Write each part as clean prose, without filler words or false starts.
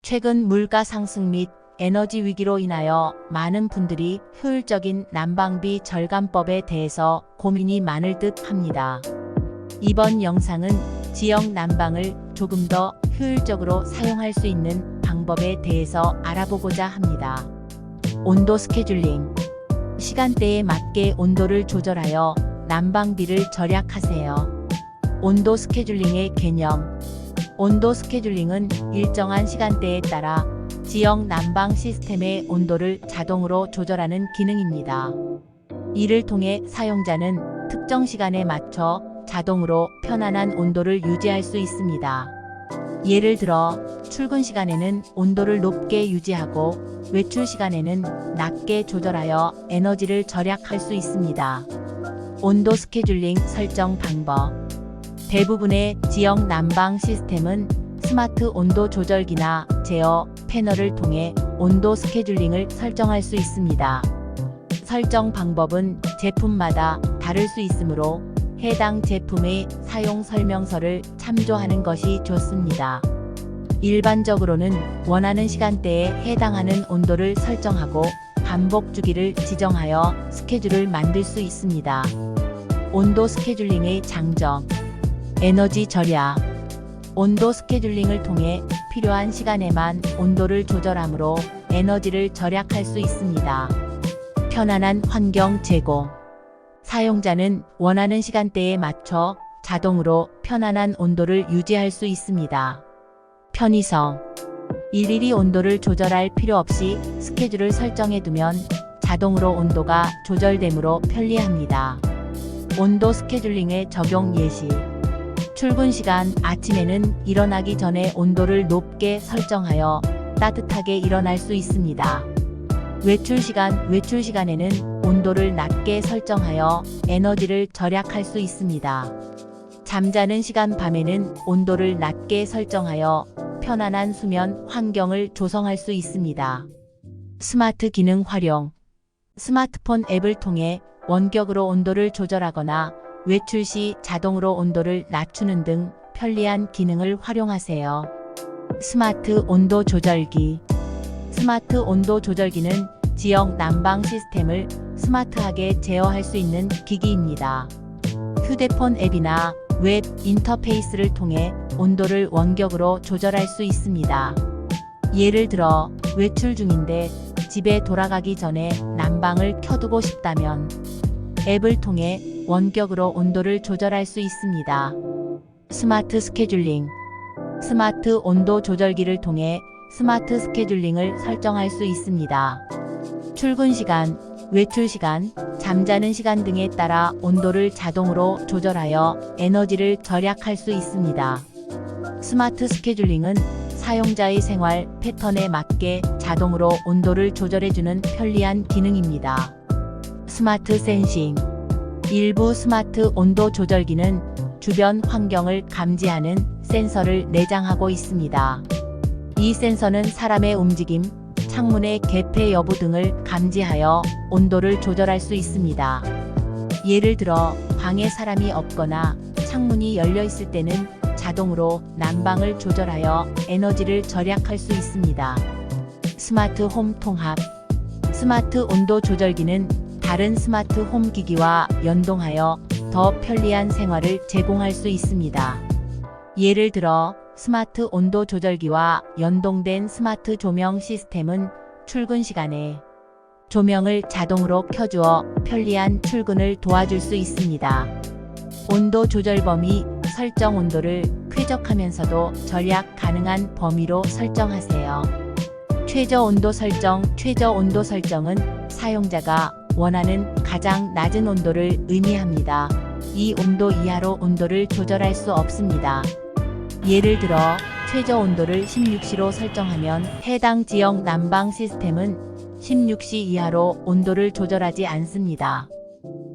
최근 물가 상승 및 에너지 위기로 인하여 많은 분들이 효율적인 난방비 절감법에 대해서 고민이 많을 듯 합니다. 이번 영상은 지역 난방을 조금 더 효율적으로 사용할 수 있는 방법에 대해서 알아보고자 합니다. 온도 스케줄링. 시간대에 맞게 온도를 조절하여 난방비를 절약하세요. 온도 스케줄링의 개념. 온도 스케줄링은 일정한 시간대에 따라 지역 난방 시스템의 온도를 자동으로 조절하는 기능입니다. 이를 통해 사용자는 특정 시간에 맞춰 자동으로 편안한 온도를 유지할 수 있습니다. 예를 들어 출근 시간에는 온도를 높게 유지하고 외출 시간에는 낮게 조절하여 에너지를 절약할 수 있습니다. 온도 스케줄링 설정 방법. 대부분의 지역 난방 시스템은 스마트 온도 조절기나 제어 패널을 통해 온도 스케줄링을 설정할 수 있습니다. 설정 방법은 제품마다 다를 수 있으므로 해당 제품의 사용 설명서를 참조하는 것이 좋습니다. 일반적으로는 원하는 시간대에 해당하는 온도를 설정하고 반복 주기를 지정하여 스케줄을 만들 수 있습니다. 온도 스케줄링의 장점. 에너지 절약. 온도 스케줄링을 통해 필요한 시간에만 온도를 조절하므로 에너지를 절약할 수 있습니다. 편안한 환경 제공. 사용자는 원하는 시간대에 맞춰 자동으로 편안한 온도를 유지할 수 있습니다. 편의성. 일일이 온도를 조절할 필요 없이 스케줄을 설정해두면 자동으로 온도가 조절되므로 편리합니다. 온도 스케줄링의 적용 예시. 출근 시간 아침에는 일어나기 전에 온도를 높게 설정하여 따뜻하게 일어날 수 있습니다. 외출 시간에는 온도를 낮게 설정하여 에너지를 절약할 수 있습니다. 잠자는 시간 밤에는 온도를 낮게 설정하여 편안한 수면 환경을 조성할 수 있습니다. 스마트 기능 활용. 스마트폰 앱을 통해 원격으로 온도를 조절하거나 외출 시 자동으로 온도를 낮추는 등 편리한 기능을 활용하세요. 스마트 온도 조절기. 스마트 온도 조절기는 지역 난방 시스템을 스마트하게 제어할 수 있는 기기입니다. 휴대폰 앱이나 웹 인터페이스를 통해 온도를 원격으로 조절할 수 있습니다. 예를 들어 외출 중인데 집에 돌아가기 전에 난방을 켜두고 싶다면 앱을 통해 원격으로 온도를 조절할 수 있습니다. 스마트 스케줄링. 스마트 온도 조절기를 통해 스마트 스케줄링을 설정할 수 있습니다. 출근 시간, 외출 시간, 잠자는 시간 등에 따라 온도를 자동으로 조절하여 에너지를 절약할 수 있습니다. 스마트 스케줄링은 사용자의 생활 패턴에 맞게 자동으로 온도를 조절해주는 편리한 기능입니다. 스마트 센싱. 일부 스마트 온도 조절기는 주변 환경을 감지하는 센서를 내장하고 있습니다. 이 센서는 사람의 움직임, 창문의 개폐 여부 등을 감지하여 온도를 조절할 수 있습니다. 예를 들어 방에 사람이 없거나 창문이 열려 있을 때는 자동으로 난방을 조절하여 에너지를 절약할 수 있습니다. 스마트 홈 통합. 스마트 온도 조절기는 다른 스마트 홈 기기와 연동하여 더 편리한 생활을 제공할 수 있습니다. 예를 들어 스마트 온도 조절기와 연동된 스마트 조명 시스템은 출근 시간에 조명을 자동으로 켜주어 편리한 출근을 도와줄 수 있습니다. 온도 조절 범위. 설정 온도를 쾌적하면서도 절약 가능한 범위로 설정하세요. 최저 온도 설정. 최저 온도 설정은 사용자가 원하는 가장 낮은 온도를 의미합니다. 이 온도 이하로 온도를 조절할 수 없습니다. 예를 들어 최저 온도를 16도로 설정하면 해당 지역 난방 시스템은 16도 이하로 온도를 조절하지 않습니다.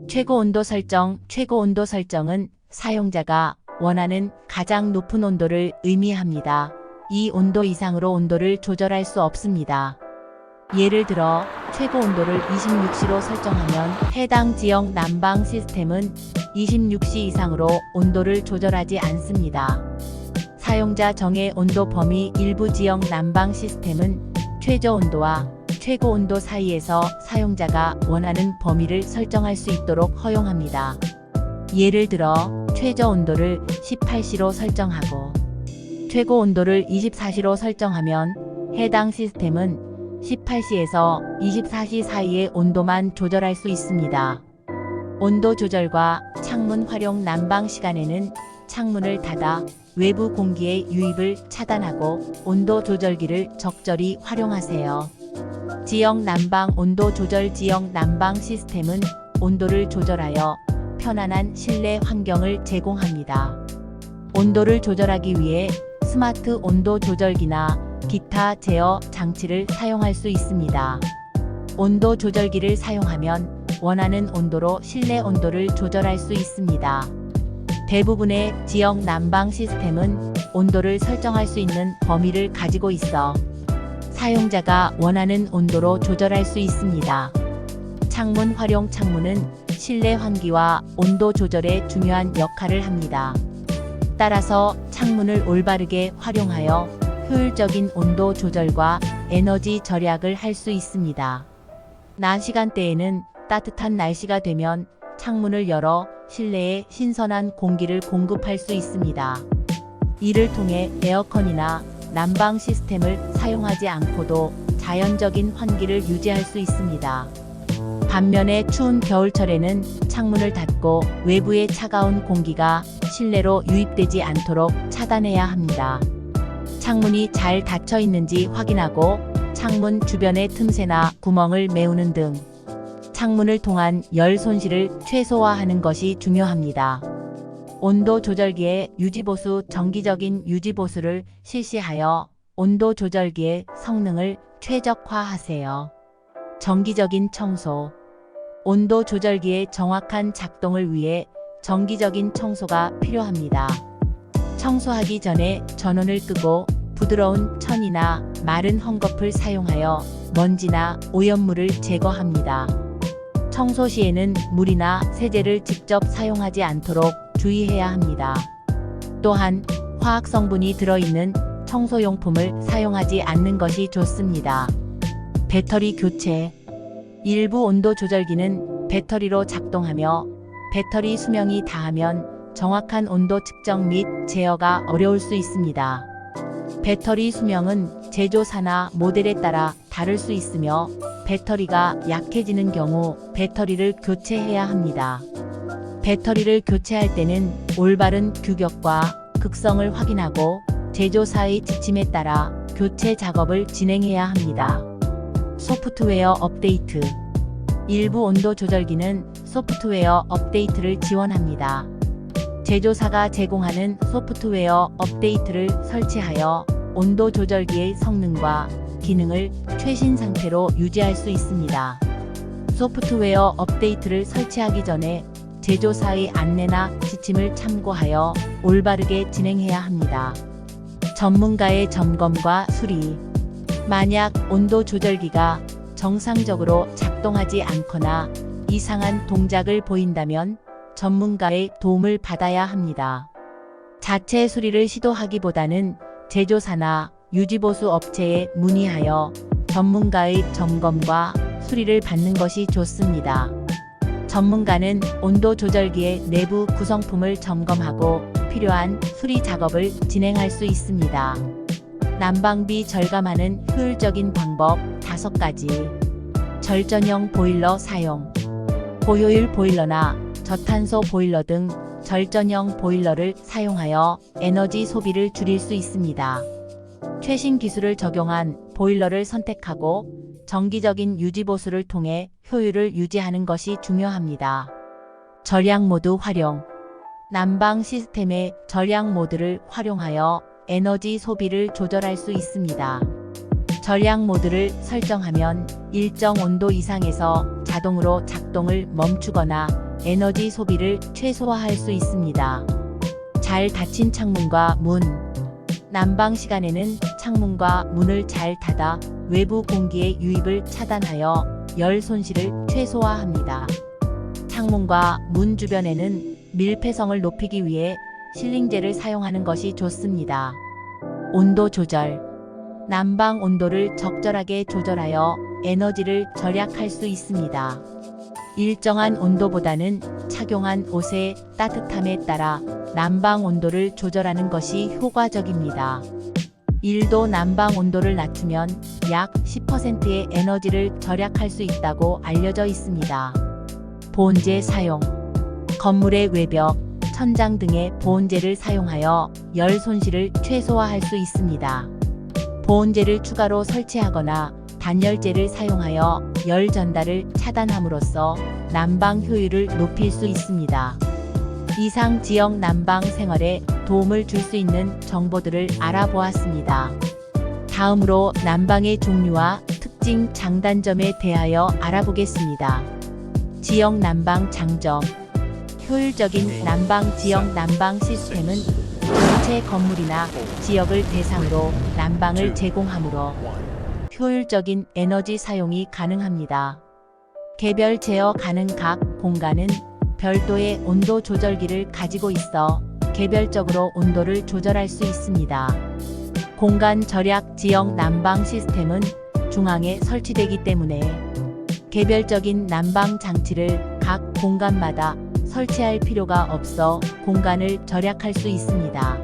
최고 온도 설정. 최고 온도 설정은 사용자가 원하는 가장 높은 온도를 의미합니다. 이 온도 이상으로 온도를 조절할 수 없습니다. 예를 들어 최고 온도를 26도로 설정하면 해당 지역 난방 시스템은 26도 이상으로 온도를 조절하지 않습니다. 사용자 정해 온도 범위. 일부 지역 난방 시스템은 최저 온도와 최고 온도 사이에서 사용자가 원하는 범위를 설정할 수 있도록 허용합니다. 예를 들어 최저 온도를 18C로 설정하고 최고 온도를 24C로 설정하면 해당 시스템은 18C에서 24C 사이의 온도만 조절할 수 있습니다. 온도 조절과 창문 활용. 난방 시간에는 창문을 닫아 외부 공기의 유입을 차단하고 온도 조절기를 적절히 활용하세요. 지역 난방 온도 조절. 지역 난방 시스템은 온도를 조절하여 편안한 실내 환경을 제공합니다. 온도를 조절하기 위해 스마트 온도 조절기나 기타 제어 장치를 사용할 수 있습니다. 온도 조절기를 사용하면 원하는 온도로 실내 온도를 조절할 수 있습니다. 대부분의 지역 난방 시스템은 온도를 설정할 수 있는 범위를 가지고 있어 사용자가 원하는 온도로 조절할 수 있습니다. 창문 활용. 창문은 실내 환기와 온도 조절에 중요한 역할을 합니다. 따라서 창문을 올바르게 활용하여 효율적인 온도 조절과 에너지 절약을 할 수 있습니다. 낮 시간대에는 따뜻한 날씨가 되면 창문을 열어 실내에 신선한 공기를 공급할 수 있습니다. 이를 통해 에어컨이나 난방 시스템을 사용하지 않고도 자연적인 환기를 유지할 수 있습니다. 반면에 추운 겨울철에는 창문을 닫고 외부의 차가운 공기가 실내로 유입되지 않도록 차단해야 합니다. 창문이 잘 닫혀 있는지 확인하고 창문 주변의 틈새나 구멍을 메우는 등 창문을 통한 열 손실을 최소화하는 것이 중요합니다. 온도 조절기의 유지보수. 정기적인 유지보수를 실시하여 온도 조절기의 성능을 최적화하세요. 정기적인 청소. 온도 조절기의 정확한 작동을 위해 정기적인 청소가 필요합니다. 청소하기 전에 전원을 끄고 부드러운 천이나 마른 헝겊을 사용하여 먼지나 오염물을 제거합니다. 청소 시에는 물이나 세제를 직접 사용하지 않도록 주의해야 합니다. 또한 화학 성분이 들어있는 청소용품을 사용하지 않는 것이 좋습니다. 배터리 교체. 일부 온도 조절기는 배터리로 작동하며 배터리 수명이 다하면 정확한 온도 측정 및 제어가 어려울 수 있습니다. 배터리 수명은 제조사나 모델에 따라 다를 수 있으며 배터리가 약해지는 경우 배터리를 교체해야 합니다. 배터리를 교체할 때는 올바른 규격과 극성을 확인하고 제조사의 지침에 따라 교체 작업을 진행해야 합니다. 소프트웨어 업데이트. 일부 온도 조절기는 소프트웨어 업데이트를 지원합니다. 제조사가 제공하는 소프트웨어 업데이트를 설치하여 온도 조절기의 성능과 기능을 최신 상태로 유지할 수 있습니다. 소프트웨어 업데이트를 설치하기 전에 제조사의 안내나 지침을 참고하여 올바르게 진행해야 합니다. 전문가의 점검과 수리. 만약 온도 조절기가 정상적으로 작동하지 않거나 이상한 동작을 보인다면 전문가의 도움을 받아야 합니다. 자체 수리를 시도하기보다는 제조사나 유지보수 업체에 문의하여 전문가의 점검과 수리를 받는 것이 좋습니다. 전문가는 온도 조절기의 내부 구성품을 점검하고 필요한 수리 작업을 진행할 수 있습니다. 난방비 절감하는 효율적인 방법 5가지. 절전형 보일러 사용. 고효율 보일러나 저탄소 보일러 등 절전형 보일러를 사용하여 에너지 소비를 줄일 수 있습니다. 최신 기술을 적용한 보일러를 선택하고 정기적인 유지보수를 통해 효율을 유지하는 것이 중요합니다. 절약 모드 활용. 난방 시스템의 절약 모드를 활용하여 에너지 소비를 조절할 수 있습니다. 절약 모드를 설정하면 일정 온도 이상에서 자동으로 작동을 멈추거나 에너지 소비를 최소화할 수 있습니다. 잘 닫힌 창문과 문. 난방 시간에는 창문과 문을 잘 닫아 외부 공기의 유입을 차단하여 열 손실을 최소화합니다. 창문과 문 주변에는 밀폐성을 높이기 위해 실링제를 사용하는 것이 좋습니다. 온도 조절. 난방 온도를 적절하게 조절하여 에너지를 절약할 수 있습니다. 일정한 온도보다는 착용한 옷의 따뜻함에 따라 난방 온도를 조절하는 것이 효과적입니다. 1도 난방 온도를 낮추면 약 10%의 에너지를 절약할 수 있다고 알려져 있습니다. 보온재 사용. 건물의 외벽, 천장 등의 보온재를 사용하여 열 손실을 최소화할 수 있습니다. 보온재를 추가로 설치하거나 단열재를 사용하여 열 전달을 차단함으로써 난방 효율을 높일 수 있습니다. 이상 지역 난방 생활에 도움을 줄 수 있는 정보들을 알아보았습니다. 다음으로 난방의 종류와 특징 장단점에 대하여 알아보겠습니다. 지역 난방 장점. 효율적인 난방. 지역 난방 시스템은 전체 건물이나 지역을 대상으로 난방을 제공하므로 효율적인 에너지 사용이 가능합니다. 개별 제어 가능. 각 공간은 별도의 온도 조절기를 가지고 있어 개별적으로 온도를 조절할 수 있습니다. 공간 절약. 지역 난방 시스템은 중앙에 설치되기 때문에 개별적인 난방 장치를 각 공간마다 설치할 필요가 없어 공간을 절약할 수 있습니다.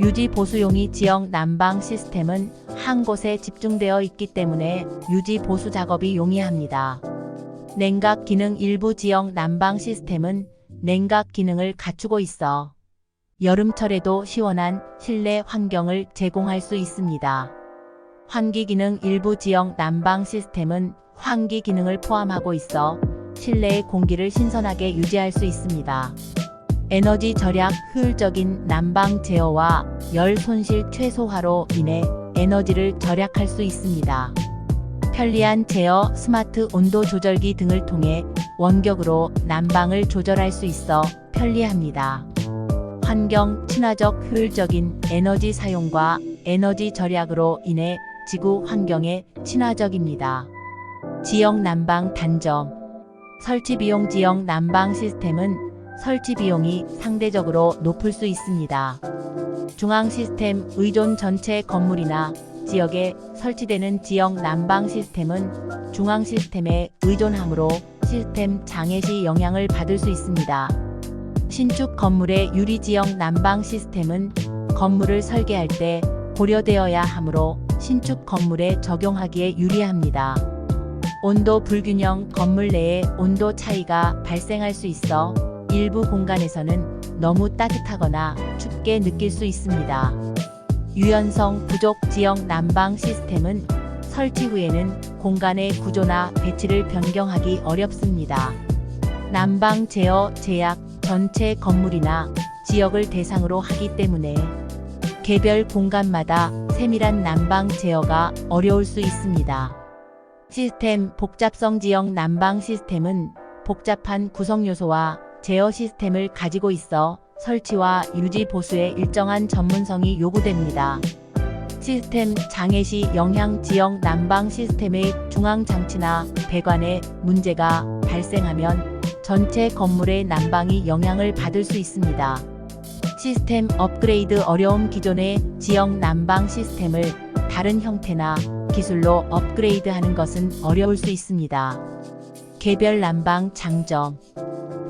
유지 보수용이. 지역 난방 시스템은 한 곳에 집중되어 있기 때문에 유지 보수 작업이 용이합니다. 냉각 기능. 일부 지역 난방 시스템은 냉각 기능을 갖추고 있어 여름철에도 시원한 실내 환경을 제공할 수 있습니다. 환기 기능. 일부 지역 난방 시스템은 환기 기능을 포함하고 있어 실내의 공기를 신선하게 유지할 수 있습니다. 에너지 절약. 효율적인 난방 제어와 열 손실 최소화로 인해 에너지를 절약할 수 있습니다. 편리한 제어. 스마트 온도 조절기 등을 통해 원격으로 난방을 조절할 수 있어 편리합니다. 환경 친화적. 효율적인 에너지 사용과 에너지 절약으로 인해 지구 환경에 친화적입니다. 지역 난방 단점. 설치 비용. 지역 난방 시스템은 설치 비용이 상대적으로 높을 수 있습니다. 중앙 시스템 의존. 전체 건물이나 지역에 설치되는 지역 난방 시스템은 중앙 시스템에 의존하므로 시스템 장애 시 영향을 받을 수 있습니다. 신축 건물의 유리. 지역 난방 시스템은 건물을 설계할 때 고려되어야 하므로 신축 건물에 적용하기에 유리합니다. 온도 불균형. 건물 내에 온도 차이가 발생할 수 있어 일부 공간에서는 너무 따뜻하거나 춥게 느낄 수 있습니다. 유연성 부족. 지역 난방 시스템은 설치 후에는 공간의 구조나 배치를 변경하기 어렵습니다. 난방 제어 제약. 전체 건물이나 지역을 대상으로 하기 때문에 개별 공간마다 세밀한 난방 제어가 어려울 수 있습니다. 시스템 복잡성. 지역 난방 시스템은 복잡한 구성 요소와 제어 시스템을 가지고 있어 설치와 유지 보수에 일정한 전문성이 요구됩니다. 시스템 장애 시 영향. 지역 난방 시스템의 중앙 장치나 배관에 문제가 발생하면 전체 건물의 난방이 영향을 받을 수 있습니다. 시스템 업그레이드 어려움. 기존의 지역 난방 시스템을 다른 형태나 기술로 업그레이드하는 것은 어려울 수 있습니다. 개별 난방 장점.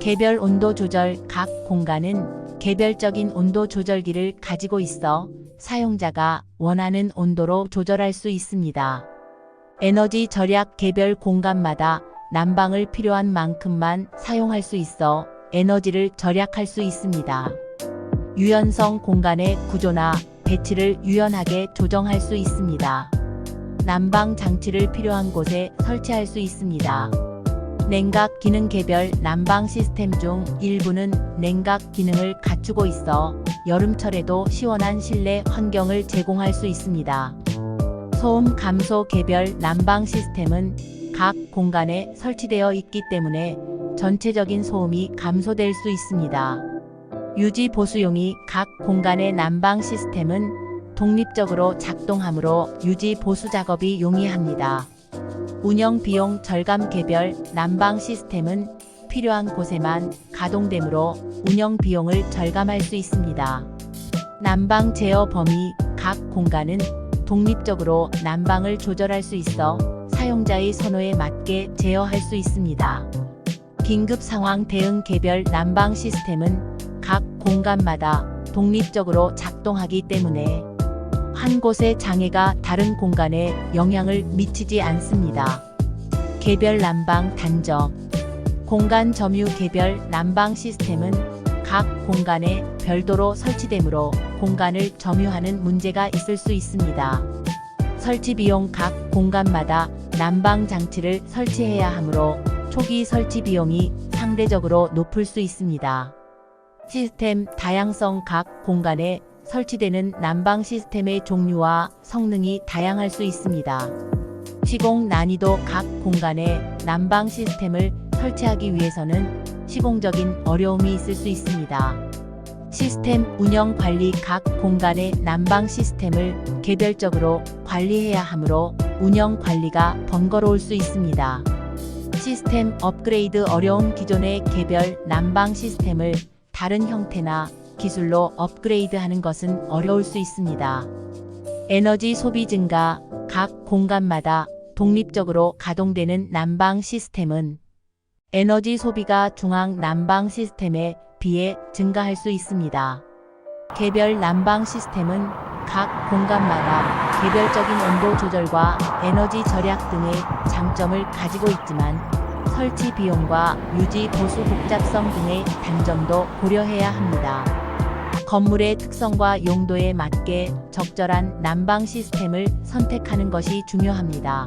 개별 온도 조절. 각 공간은 개별적인 온도 조절기를 가지고 있어 사용자가 원하는 온도로 조절할 수 있습니다. 에너지 절약. 개별 공간마다 난방을 필요한 만큼만 사용할 수 있어 에너지를 절약할 수 있습니다. 유연성. 공간의 구조나 배치를 유연하게 조정할 수 있습니다. 난방 장치를 필요한 곳에 설치할 수 있습니다. 냉각 기능. 개별 난방 시스템 중 일부는 냉각 기능을 갖추고 있어 여름철에도 시원한 실내 환경을 제공할 수 있습니다. 소음 감소. 개별 난방 시스템은 각 공간에 설치되어 있기 때문에 전체적인 소음이 감소될 수 있습니다. 유지 보수용이. 각 공간의 난방 시스템은 독립적으로 작동하므로 유지 보수 작업이 용이합니다. 운영 비용 절감. 개별 난방 시스템은 필요한 곳에만 가동되므로 운영 비용을 절감할 수 있습니다. 난방 제어 범위. 각 공간은 독립적으로 난방을 조절할 수 있어 사용자의 선호에 맞게 제어할 수 있습니다. 긴급 상황 대응 개별 난방 시스템은 각 공간마다 독립적으로 작동하기 때문에 한 곳의 장애가 다른 공간에 영향을 미치지 않습니다. 개별 난방 단점. 공간 점유 개별 난방 시스템은 각 공간에 별도로 설치되므로 공간을 점유하는 문제가 있을 수 있습니다. 설치 비용. 각 공간마다 난방 장치를 설치해야 하므로 초기 설치 비용이 상대적으로 높을 수 있습니다. 시스템 다양성. 각 공간에 설치되는 난방 시스템의 종류와 성능이 다양할 수 있습니다. 시공 난이도. 각 공간에 난방 시스템을 설치하기 위해서는 시공적인 어려움이 있을 수 있습니다. 시스템 운영 관리. 각 공간의 난방 시스템을 개별적으로 관리해야 하므로 운영 관리가 번거로울 수 있습니다. 시스템 업그레이드 어려움. 기존의 개별 난방 시스템을 다른 형태나 기술로 업그레이드하는 것은 어려울 수 있습니다. 에너지 소비 증가. 각 공간마다 독립적으로 가동되는 난방 시스템은 에너지 소비가 중앙 난방 시스템에 비해 증가할 수 있습니다. 개별 난방 시스템은 각 공간마다 개별적인 온도 조절과 에너지 절약 등의 장점을 가지고 있지만 설치 비용과 유지 보수 복잡성 등의 단점도 고려해야 합니다. 건물의 특성과 용도에 맞게 적절한 난방 시스템을 선택하는 것이 중요합니다.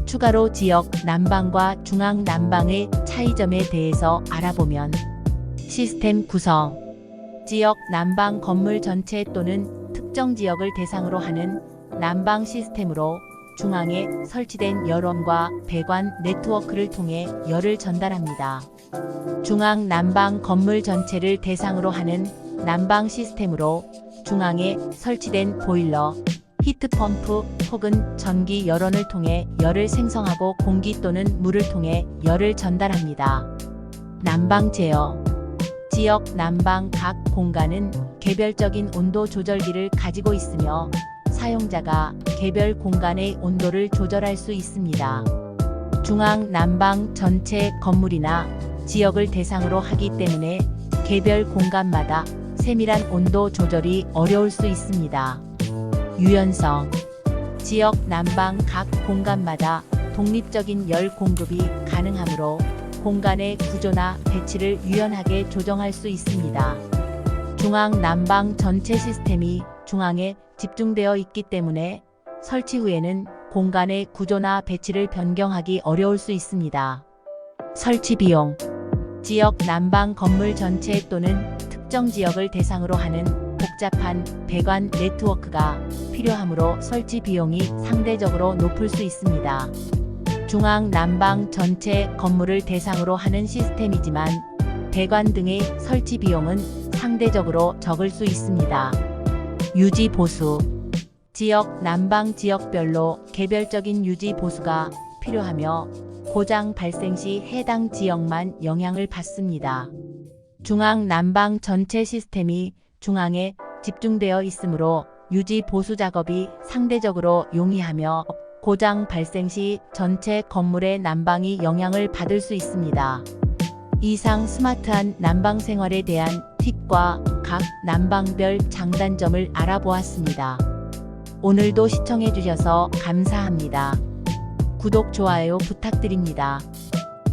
추가로 지역 난방과 중앙 난방의 차이점에 대해서 알아보면 시스템 구성. 지역 난방 건물 전체 또는 특정 지역을 대상으로 하는 난방 시스템으로 중앙에 설치된 열원과 배관 네트워크를 통해 열을 전달합니다. 중앙 난방 건물 전체를 대상으로 하는 난방 시스템으로 중앙에 설치된 보일러, 히트펌프 혹은 전기 열원을 통해 열을 생성하고 공기 또는 물을 통해 열을 전달합니다. 난방 제어. 지역 난방. 각 공간은 개별적인 온도 조절기를 가지고 있으며 사용자가 개별 공간의 온도를 조절할 수 있습니다. 중앙 난방 전체 건물이나 지역을 대상으로 하기 때문에 개별 공간마다 세밀한 온도 조절이 어려울 수 있습니다. 유연성. 지역 난방. 각 공간마다 독립적인 열 공급이 가능하므로 공간의 구조나 배치를 유연하게 조정할 수 있습니다. 중앙 난방 전체 시스템이 중앙에 집중되어 있기 때문에 설치 후에는 공간의 구조나 배치를 변경하기 어려울 수 있습니다. 설치 비용. 지역 난방 건물 전체 또는 특정 지역을 대상으로 하는 복잡한 배관 네트워크가 필요하므로 설치 비용이 상대적으로 높을 수 있습니다. 중앙 난방 전체 건물을 대상으로 하는 시스템이지만 배관 등의 설치 비용은 상대적으로 적을 수 있습니다. 유지 보수. 지역 난방 지역별로 개별적인 유지 보수가 필요하며 고장 발생 시 해당 지역만 영향을 받습니다. 중앙 난방 전체 시스템이 중앙에 집중되어 있으므로 유지 보수 작업이 상대적으로 용이하며 고장 발생 시 전체 건물의 난방이 영향을 받을 수 있습니다. 이상 스마트한 난방 생활에 대한 팁과 각 난방별 장단점을 알아보았습니다. 오늘도 시청해주셔서 감사합니다. 구독, 좋아요 부탁드립니다.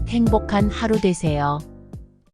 행복한 하루 되세요.